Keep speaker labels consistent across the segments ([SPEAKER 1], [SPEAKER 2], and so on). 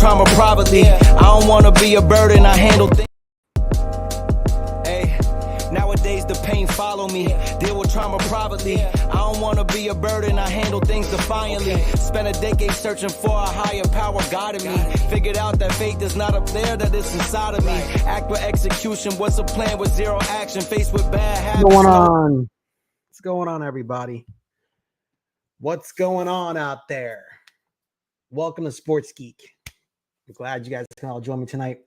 [SPEAKER 1] trauma privately. I don't want to be a burden, I handle things. Hey, nowadays the pain follow me. Deal with trauma privately. I don't want to be a burden, I handle things defiantly. Spent a decade searching for a higher power guiding me. Figured out that faith is not up there, that it's inside of me. Act with execution, what's a plan with zero action? Faced with bad habits.
[SPEAKER 2] What's going on? What's going on, everybody? What's going on out there? Welcome to Sports Geek. I'm glad you guys can all join me tonight.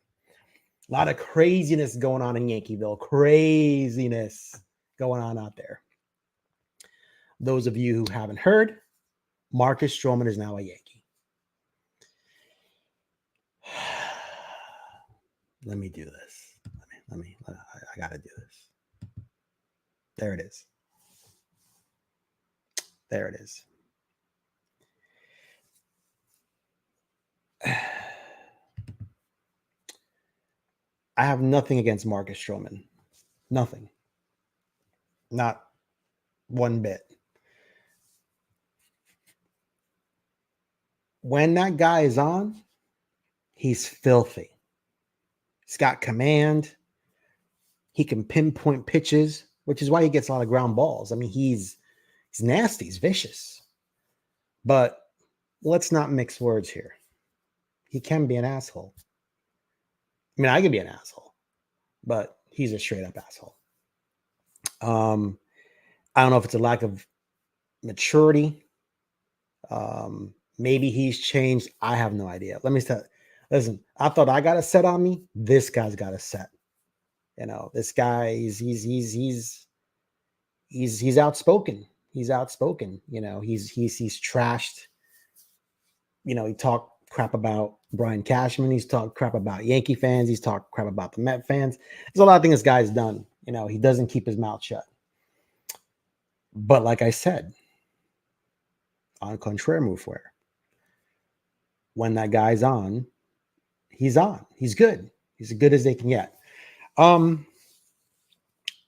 [SPEAKER 2] A lot of craziness going on in Yankeeville. Craziness going on out there. Those of you who haven't heard, Marcus Stroman is now a Yankee. Let me do this. I got to do this. There it is. There it is. I have nothing against Marcus Stroman. Nothing. Not one bit. When that guy is on, he's filthy. He's got command. He can pinpoint pitches, which is why he gets a lot of ground balls. I mean, he's nasty. He's vicious. But let's not mix words here. He can be an asshole. I mean, I could be an asshole, but he's a straight up asshole. I don't know if it's a lack of maturity. Maybe he's changed. I have no idea. Let me start. Listen, I thought I got a set on me. This guy's got a set. You know, this guy, he's outspoken. He's outspoken. You know, he's trashed. You know, he talked crap about Brian Cashman. He's talked crap about Yankee fans. He's talked crap about the Met fans. There's a lot of things this guy's done. You know, he doesn't keep his mouth shut. But like I said, on contraire move where when that guy's on, he's on. He's good. He's as good as they can get.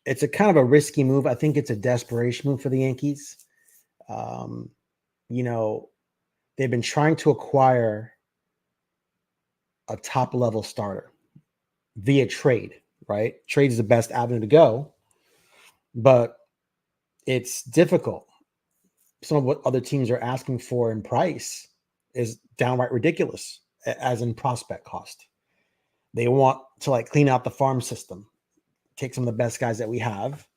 [SPEAKER 2] It's a kind of a risky move. I think it's a desperation move for the Yankees. You know, they've been trying to acquire a top level starter via trade, right? Trade is the best avenue to go, but it's difficult. Some of what other teams are asking for in price is downright ridiculous, as in prospect cost. They want to like clean out the farm system, take some of the best guys that we have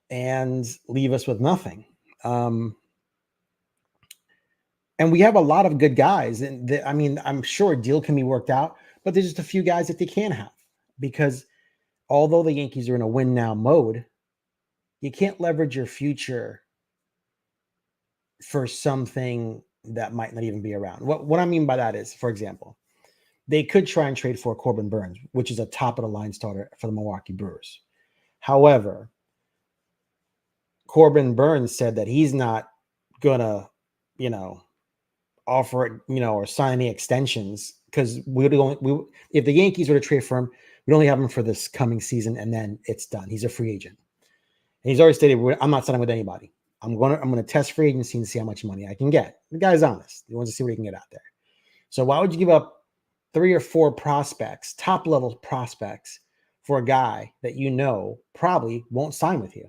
[SPEAKER 2] and leave us with nothing. And we have a lot of good guys. And I mean, I'm sure a deal can be worked out, but there's just a few guys that they can't have because although the Yankees are in a win now mode, you can't leverage your future for something that might not even be around. What I mean by that is, for example, they could try and trade for Corbin Burnes, which is a top of the line starter for the Milwaukee Brewers. However, Corbin Burnes said that he's not gonna, you know, offer it, you know, or sign any extensions because if the Yankees were to trade for him, we'd only have him for this coming season and then it's done. He's a free agent. And he's already stated, I'm not signing with anybody. I'm gonna test free agency and see how much money I can get. The guy's honest. He wants to see what he can get out there. So why would you give up 3 or 4 prospects, top level prospects, for a guy that you know probably won't sign with you?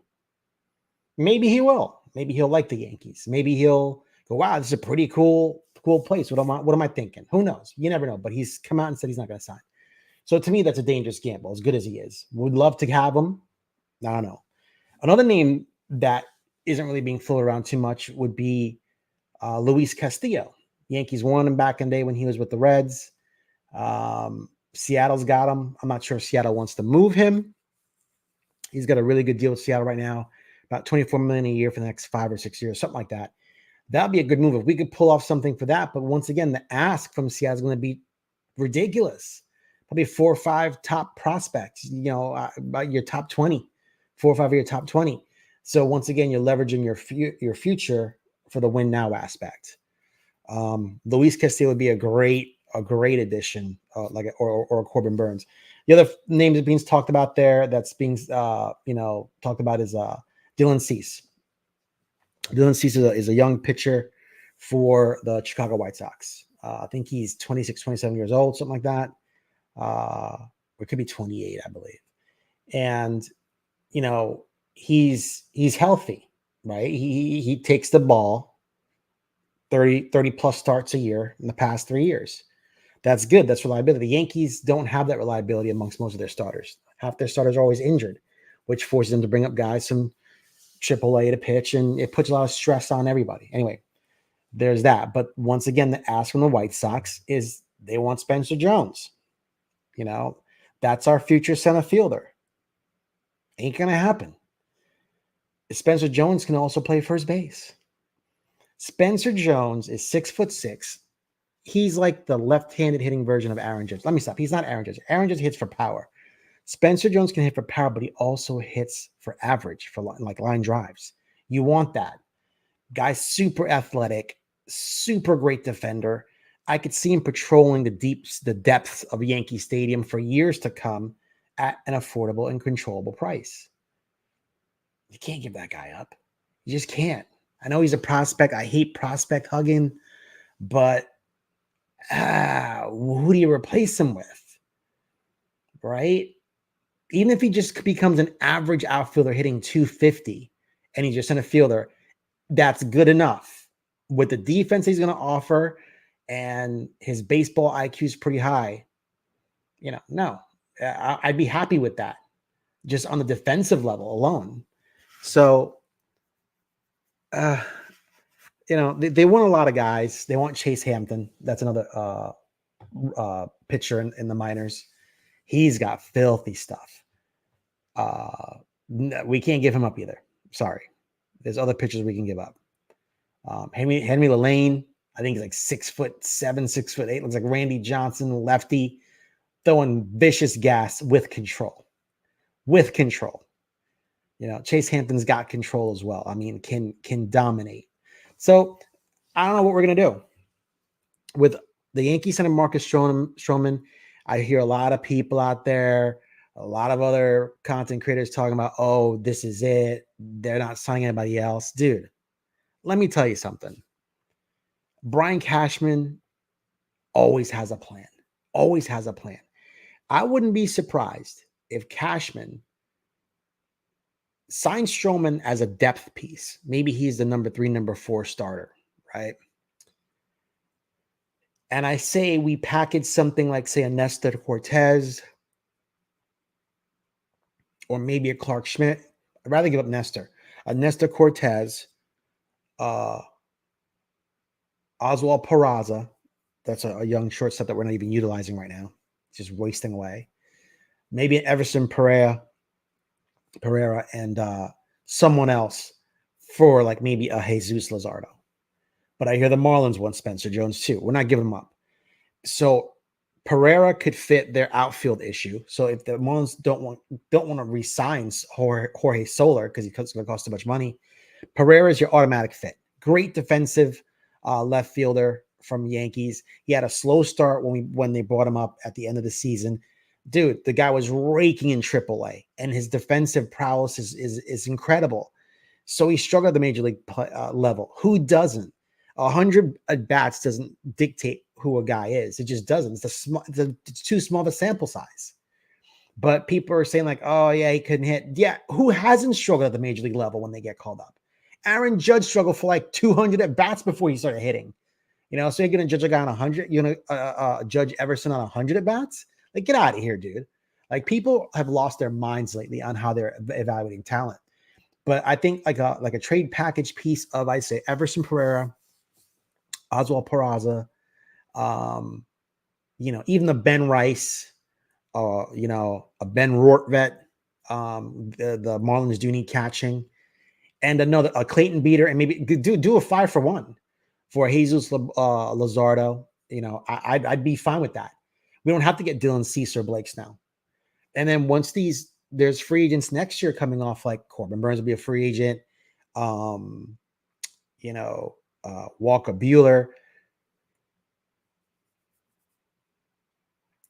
[SPEAKER 2] Maybe he will. Maybe he'll like the Yankees. Maybe he'll go, wow, this is a pretty cool place. What am I thinking? Who knows? You never know. But he's come out and said he's not going to sign. So to me, that's a dangerous gamble, as good as he is. Would love to have him. I don't know. Another name that isn't really being floated around too much would be Luis Castillo. Yankees won him back in the day when he was with the Reds. Seattle's got him. I'm not sure if Seattle wants to move him. He's got a really good deal with Seattle right now, about $24 million a year for the next 5 or 6 years, something like that. That'd be a good move if we could pull off something for that. But once again, the ask from Seattle is going to be ridiculous. Probably 4 or 5 top prospects, you know, about your top 20, 4 or 5 of your top 20. So once again, you're leveraging your future for the win now aspect. Luis Castillo would be a great addition, or a Corbin Burnes. The other name that's being talked about there, that's being talked about is Dylan Cease. Dylan Cease is a young pitcher for the Chicago White Sox. I think he's 26, 27 years old, something like that. Or it could be 28, I believe. And, you know, he's healthy, right? He takes the ball 30 plus starts a year in the past 3 years. That's good. That's reliability. The Yankees don't have that reliability amongst most of their starters. Half their starters are always injured, which forces them to bring up guys from AAA to pitch, and it puts a lot of stress on everybody. Anyway, there's that. But once again, the ask from the White Sox is they want Spencer Jones. You know, that's our future center fielder. Ain't gonna happen. Spencer Jones can also play first base. Spencer Jones is 6'6". He's like the left-handed hitting version of Aaron Judge. Let me stop. He's not Aaron Judge. Aaron Judge hits for power. Spencer Jones can hit for power, but he also hits for average, for like line drives. You want that. Guy's super athletic, super great defender. I could see him patrolling the depths of Yankee Stadium for years to come at an affordable and controllable price. You can't give that guy up. You just can't. I know he's a prospect. I hate prospect hugging, but who do you replace him with? Right? Even if he just becomes an average outfielder hitting 250 and he's just in a fielder, that's good enough. With the defense he's going to offer and his baseball IQ is pretty high, you know, no, I'd be happy with that just on the defensive level alone. So, you know, they want a lot of guys. They want Chase Hampton. That's another pitcher in the minors. He's got filthy stuff. We can't give him up either. Sorry. There's other pitchers we can give up. Henry Lane, I think he's like 6'7", 6'8". Looks like Randy Johnson, lefty, throwing vicious gas with control. With control. You know, Chase Hampton's got control as well. I mean, can dominate. So I don't know what we're gonna do with the Yankees signing Marcus Stroman. I hear a lot of people out there, a lot of other content creators talking about, oh, this is it. They're not signing anybody else. Dude, let me tell you something. Brian Cashman always has a plan. Always has a plan. I wouldn't be surprised if Cashman sign Stroman as a depth piece. Maybe he's the number 3, number 4 starter, right? And I say we package something like, say, a Nestor Cortez or maybe a Clark Schmidt. I'd rather give up Nestor. A Nestor Cortez, Oswald Peraza. That's a young shortstop that we're not even utilizing right now. It's just wasting away. Maybe an Everson Pereira and someone else for like maybe a Jesus Luzardo. But I hear the Marlins want Spencer Jones too. We're not giving him up. So Pereira could fit their outfield issue. So if the Marlins don't want to re-sign Jorge Soler because he's going to cost too much money, Pereira is your automatic fit. Great defensive left fielder from Yankees. He had a slow start when they brought him up at the end of the season. Dude, the guy was raking in AAA, and his defensive prowess is incredible. So he struggled at the major league level. Who doesn't? 100 at bats doesn't dictate who a guy is. It just doesn't. It's too small of a sample size. But people are saying like, oh yeah, he couldn't hit. Yeah, who hasn't struggled at the major league level when they get called up? Aaron Judge struggled for like 200 at bats before he started hitting. You know, so you're going to judge a guy on 100. You're going to judge Everson on 100 at bats. Like, get out of here, dude. Like, people have lost their minds lately on how they're evaluating talent. But I think like a trade package piece of, I'd say, Everson Pereira, Oswald Peraza, you know, even the Ben Rice, you know, a Ben Rortvet, the Marlins do need catching, and a Clayton Beater, and maybe do a 5-for-1 for Jesus Luzardo. You know, I'd be fine with that. We don't have to get Dylan Cease or Blake Snell. And then once there's free agents next year coming off, like Corbin Burns will be a free agent. You know, Walker Buehler.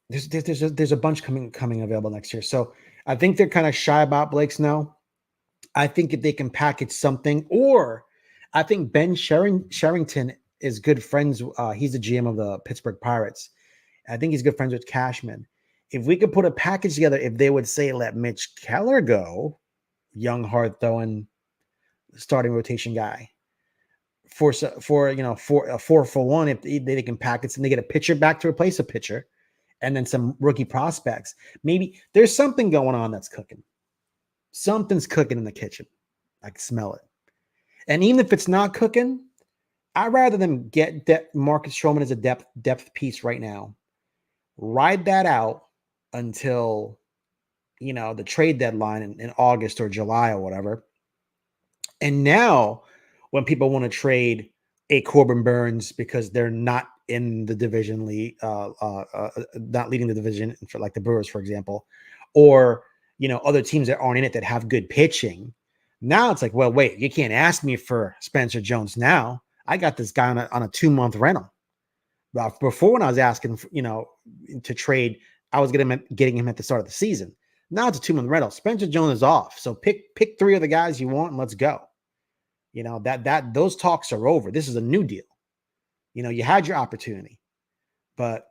[SPEAKER 2] There's a bunch coming available next year. So I think they're kind of shy about Blake Snell. I think if they can package something, or I think Ben Sherrington is good friends. He's the GM of the Pittsburgh Pirates. I think he's good friends with Cashman. If we could put a package together, if they would say let Mitch Keller go, young, hard throwing, starting rotation guy, for a 4-for-1, if they can package and they get a pitcher back to replace a pitcher, and then some rookie prospects, maybe there's something going on that's cooking. Something's cooking in the kitchen. I can smell it. And even if it's not cooking, I'd rather them get Marcus Stroman as a depth piece right now. Ride that out until, the trade deadline in August or July or whatever. And now when people want to trade a Corbin Burns because they're not in the division league, not leading the division for like the Brewers, for example, or, other teams that aren't in it that have good pitching. Now it's like, well, wait, you can't ask me for Spencer Jones now. I got this guy on a 2-month rental. Before, when I was asking, to trade, I was getting him at the start of the season. Now it's a 2-month rental. Spencer Jones is off. So pick 3 of the guys you want and let's go. Those talks are over. This is a new deal. You had your opportunity. But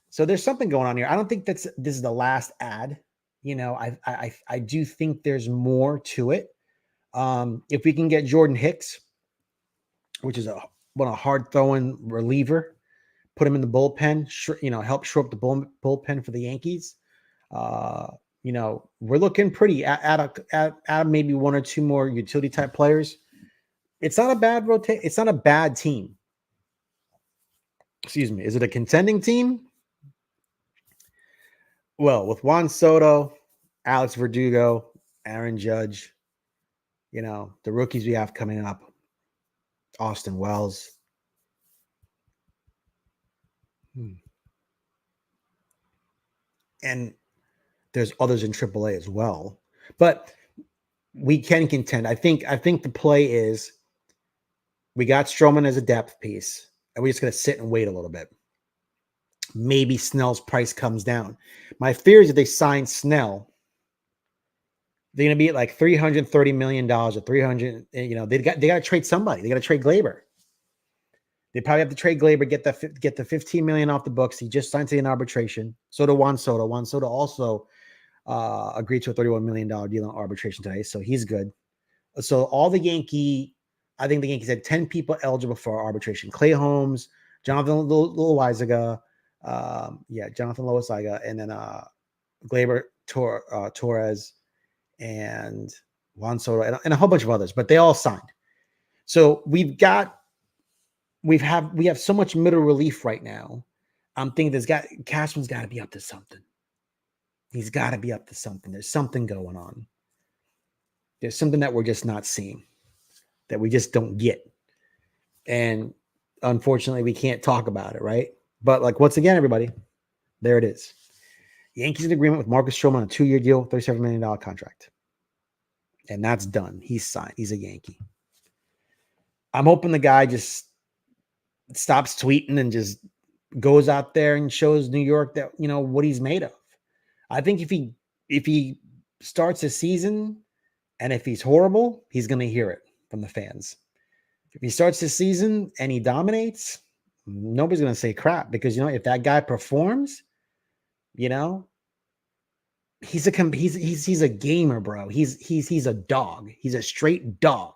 [SPEAKER 2] so there's something going on here. I don't think this is the last ad. I do think there's more to it. If we can get Jordan Hicks, which is a hard throwing reliever, put him in the bullpen, help shore up the bullpen for the Yankees. We're looking pretty at maybe 1 or 2 more utility type players. It's not a bad rotate. It's not a bad team. Excuse me. Is it a contending team? Well, with Juan Soto, Alex Verdugo, Aaron Judge, the rookies we have coming up, Austin Wells. And there's others in AAA as well. But we can contend. I think the play is we got Stroman as a depth piece, and we're just going to sit and wait a little bit. Maybe Snell's price comes down. My fear is if they sign Snell, they're going to be at like $330 million or 300. They got to trade somebody. They got to trade Glaber. They probably have to trade Glaber, get the $15 million off the books. He just signed to an arbitration. So do Juan Soto. Juan Soto also agreed to a $31 million deal on arbitration today, so he's good. So I think the Yankees had 10 people eligible for arbitration. Clay Holmes, Jonathan Loaizaga, Jonathan Loaizaga, and then Glaber Torres, and Juan Soto, and a whole bunch of others, but they all signed. So we have so much middle relief right now. I'm thinking Cashman's got to be up to something. He's got to be up to something. There's something going on. There's something that we're just not seeing, that we just don't get. And unfortunately, we can't talk about it, right? But once again, everybody, there it is. Yankees in agreement with Marcus Stroman on a 2-year deal, $37 million contract. And that's done. He's signed. He's a Yankee. I'm hoping the guy just stops tweeting and just goes out there and shows New York that, what he's made of. I think if he starts a season and if he's horrible, he's going to hear it from the fans. If he starts the season and he dominates, nobody's going to say crap, because, if that guy performs, he's a gamer, bro. He's a dog. He's a straight dog.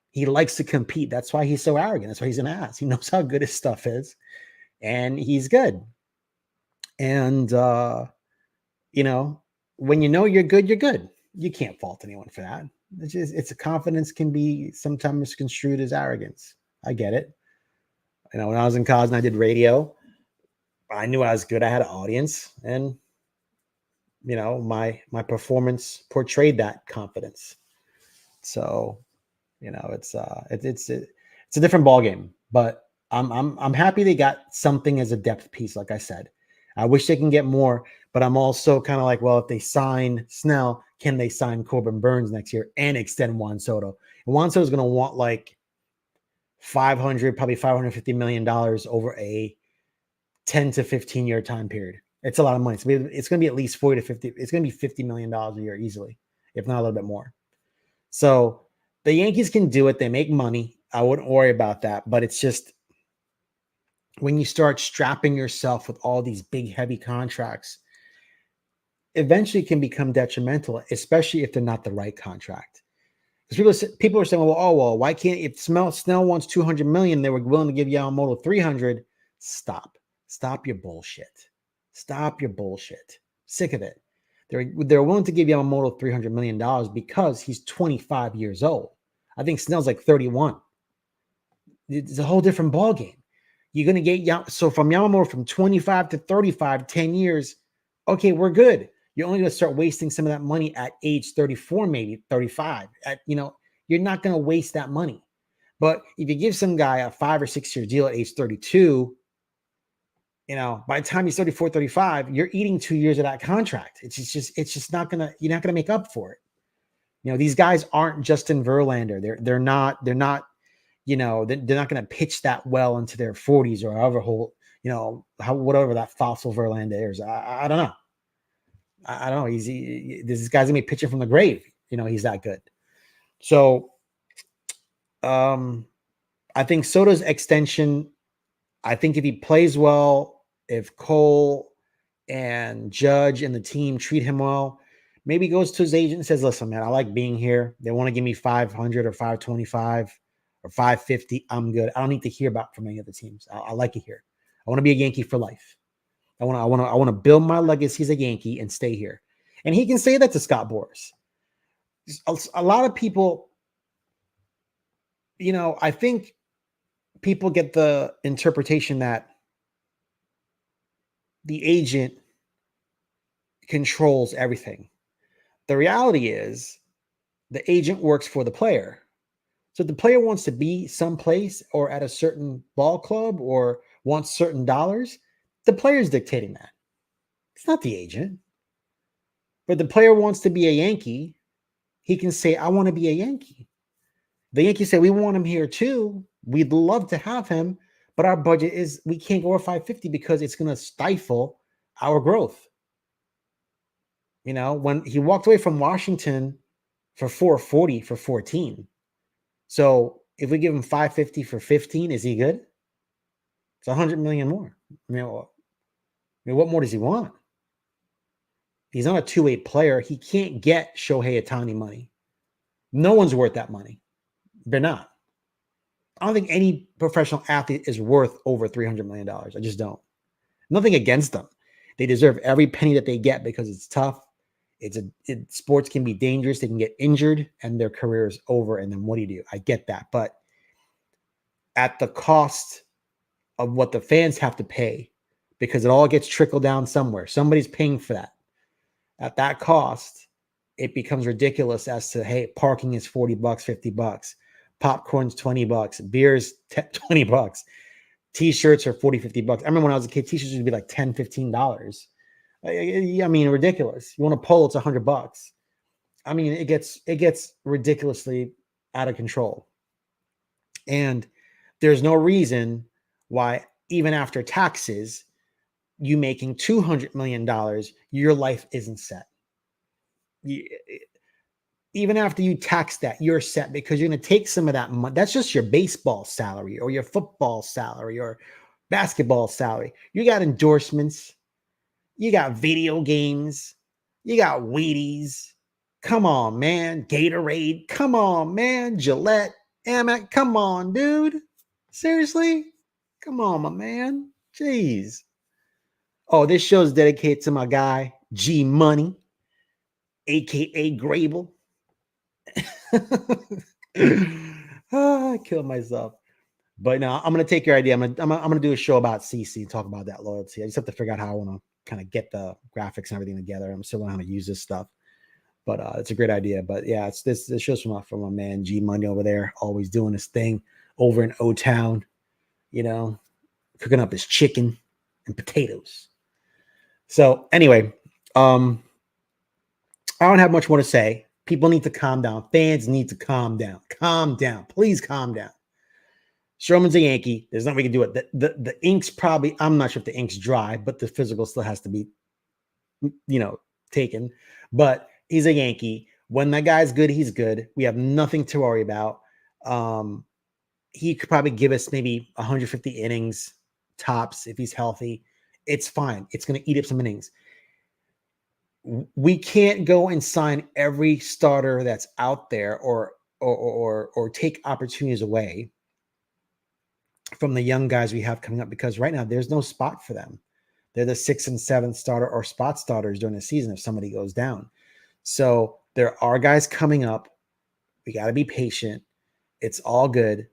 [SPEAKER 2] He likes to compete. That's why he's so arrogant. That's why he's an ass. He knows how good his stuff is, and he's good. And, when you're good, you're good. You can't fault anyone for that. It's a confidence can be sometimes misconstrued as arrogance. I get it. When I was in college and I did radio, I knew I was good. I had an audience, and, my performance portrayed that confidence. So, it's a different ballgame, but I'm happy they got something as a depth piece. Like I said, I wish they can get more, but I'm also kind of like, well, if they sign Snell, can they sign Corbin Burns next year and extend Juan Soto? And Juan Soto is going to want like probably $550 million over a 10 to 15 year time period. It's a lot of money. It's going to be at least 40 to 50. It's going to be $50 million a year easily, if not a little bit more. So the Yankees can do it. They make money. I wouldn't worry about that. But it's just when you start strapping yourself with all these big, heavy contracts, eventually can become detrimental, especially if they're not the right contract. Because people are saying, well, why can't, if Snell wants 200 million, they were willing to give Yamamoto 300. Stop your bullshit. Stop your bullshit. Sick of it. They're willing to give Yamamoto $300 million because he's 25 years old. I think Snell's like 31. It's a whole different ballgame. You're going to get so from Yamamoto from 25 to 35, 10 years. Okay, we're good. You're only going to start wasting some of that money at age 34, maybe 35. You're not going to waste that money. But if you give some guy a 5 or 6 year deal at age 32, by the time he's 34, 35, you're eating 2 years of that contract. It's just not going to, you're not going to make up for it. These guys aren't Justin Verlander. They're not, they're not going to pitch that well into their 40s or however whatever that fossil Verlander is. I don't know. I don't know. This guy's gonna be pitching from the grave. He's that good. So, I think Soto's extension. I think if he plays well, if Cole and Judge and the team treat him well, maybe he goes to his agent and says, "Listen, man, I like being here. They want to give me 500 or 525 or 550. I'm good. I don't need to hear about from any other teams. I like it here. I want to be a Yankee for life. I want to build my legacy as a Yankee and stay here." And he can say that to Scott Boras. A lot of people, I think people get the interpretation that the agent controls everything. The reality is the agent works for the player. So if the player wants to be someplace or at a certain ball club or wants certain dollars, the player's dictating that. It's not the agent. But the player wants to be a Yankee, he can say, "I want to be a Yankee." The Yankees say, "We want him here too. We'd love to have him, but our budget is, we can't go over 550 because it's going to stifle our growth." When he walked away from Washington for 440 for 14. So if we give him 550 for 15, is he good? It's 100 million more. What more does he want? He's not a two-way player. He can't get Shohei Ohtani money. No one's worth that money. They're not. I don't think any professional athlete is worth over $300 million. I just don't. Nothing against them. They deserve every penny that they get because it's tough. Sports can be dangerous. They can get injured and their career is over. And then what do? I get that. But at the cost of what the fans have to pay, because it all gets trickled down somewhere. Somebody's paying for that. At that cost, it becomes ridiculous as to, hey, parking is $40, $50, popcorn's $20, beer's $20, t-shirts are $40, $50. I remember when I was a kid, t-shirts would be like $10, $15. I mean, ridiculous. You want a polo, it's $100. I mean, it gets ridiculously out of control. And there's no reason why, even after taxes, you making $200 million, your life isn't set. Even after you tax that, you're set because you're going to take some of that money. That's just your baseball salary or your football salary or basketball salary. You got endorsements. You got video games. You got Wheaties. Come on, man. Gatorade. Come on, man. Gillette. Amex. Come on, dude. Seriously? Come on, my man. Jeez. Oh, this show is dedicated to my guy, G Money, a.k.a. Grable. I killed myself. But no, I'm going to take your idea. I'm going to do a show about CC, talk about that loyalty. I just have to figure out how I want to kind of get the graphics and everything together. I'm still learning how to use this stuff. But it's a great idea. But yeah, it's this show's from my man, G Money over there, always doing his thing over in O-Town, cooking up his chicken and potatoes. So anyway, I don't have much more to say. People need to calm down. Fans need to calm down. Calm down. Please calm down. Stroman's a Yankee. There's nothing we can do it. The ink's probably, I'm not sure if the ink's dry, but the physical still has to be, taken. But he's a Yankee. When that guy's good, he's good. We have nothing to worry about. he could probably give us maybe 150 innings tops if he's healthy. It's fine. It's going to eat up some innings. We can't go and sign every starter that's out there or take opportunities away from the young guys we have coming up, because right now there's no spot for them. They're the 6th and 7th starter or spot starters during the season if somebody goes down. So there are guys coming up. We got to be patient. It's all good.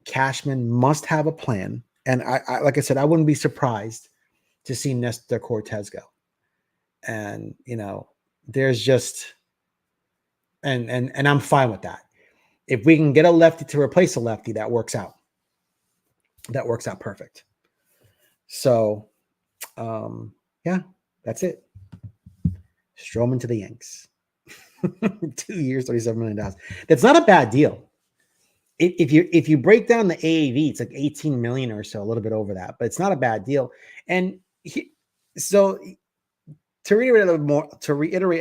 [SPEAKER 2] Cashman must have a plan. And I like I said, I wouldn't be surprised to see Nestor Cortez go. And, there's just, and I'm fine with that. If we can get a lefty to replace a lefty, that works out. That works out perfect. So, yeah, that's it. Stroman to the Yanks. 2 years, $37 million. That's not a bad deal. If you break down the AAV, it's like 18 million or so, a little bit over that, but it's not a bad deal. And so to reiterate a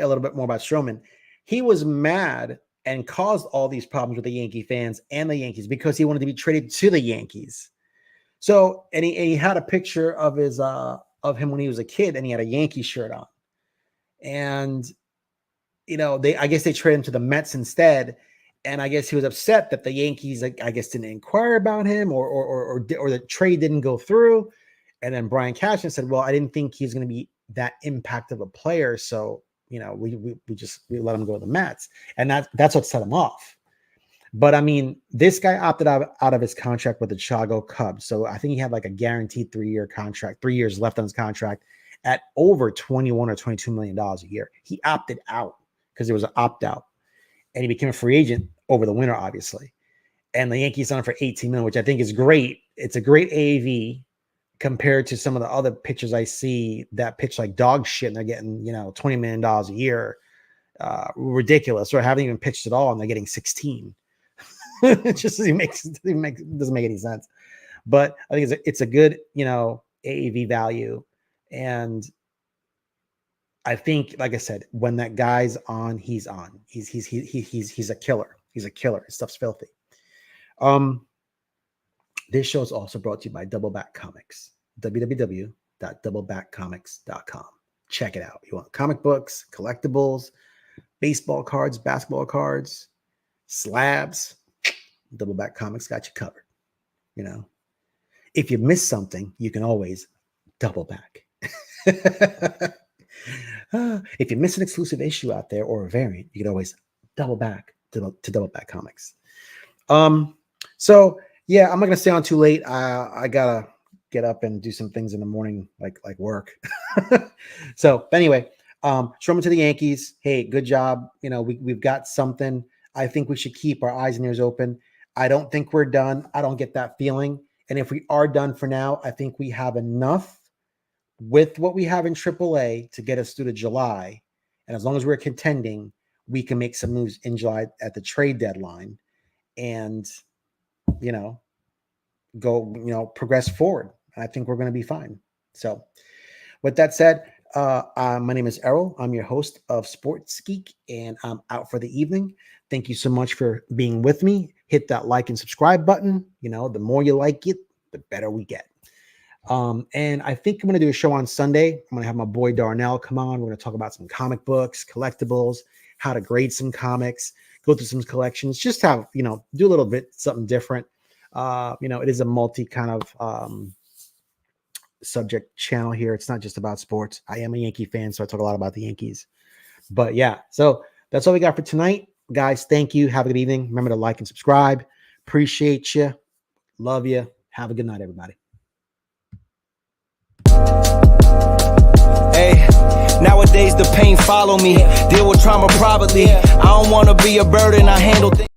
[SPEAKER 2] little bit more about Stroman, he was mad and caused all these problems with the Yankee fans and the Yankees because he wanted to be traded to the Yankees. So, and he had a picture of him when he was a kid, and he had a Yankee shirt on. And, I guess they traded him to the Mets instead. And I guess he was upset that the Yankees, I guess, didn't inquire about him or the trade didn't go through. And then Brian Cashman said, well, I didn't think he's going to be that impact of a player. So, we let him go to the Mets. And that's what set him off. But I mean, this guy opted out of his contract with the Chicago Cubs. So I think he had like a guaranteed 3-year contract, 3 years left on his contract at over $21 or $22 million a year. He opted out because it was an opt-out. And he became a free agent over the winter, obviously. And the Yankees signed him for $18 million, which I think is great. It's a great AAV compared to some of the other pitchers I see that pitch like dog shit, and they're getting, $20 million a year. Ridiculous. Or haven't even pitched at all, and they're getting 16. It just doesn't make any sense. But I think it's a good, AAV value. And I think, like I said, when that guy's on, he's on. He's a killer. He's a killer. His stuff's filthy. This show is also brought to you by Double Back Comics. www.doublebackcomics.com. Check it out. You want comic books, collectibles, baseball cards, basketball cards, slabs. Double Back Comics got you covered. If you miss something, you can always double back. If you miss an exclusive issue out there or a variant, you can always double back to Double Back Comics. So yeah, I'm not gonna stay on too late. I gotta get up and do some things in the morning, like work. So anyway, Stroman to the Yankees. Hey, good job. We've got something. I think we should keep our eyes and ears open. I don't think we're done. I don't get that feeling. And if we are done for now, I think we have enough with what we have in AAA to get us through to July. And as long as we're contending, we can make some moves in July at the trade deadline and, go, progress forward. I think we're going to be fine. So with that said, my name is Errol. I'm your host of Sports Geek, and I'm out for the evening. Thank you so much for being with me. Hit that like and subscribe button. The more you like it, the better we get. And I think I'm going to do a show on Sunday. I'm going to have my boy Darnell come on. We're going to talk about some comic books, collectibles, how to grade some comics, go through some collections, just have, do a little bit something different. It is a multi kind of subject channel here. It's not just about sports. I am a Yankee fan, so I talk a lot about the Yankees. But yeah, so that's all we got for tonight. Guys, thank you. Have a good evening. Remember to like and subscribe. Appreciate you. Love you. Have a good night, everybody.
[SPEAKER 1] Hey, nowadays the pain follow me. Deal with trauma privately. I don't want to be a burden. I handle things.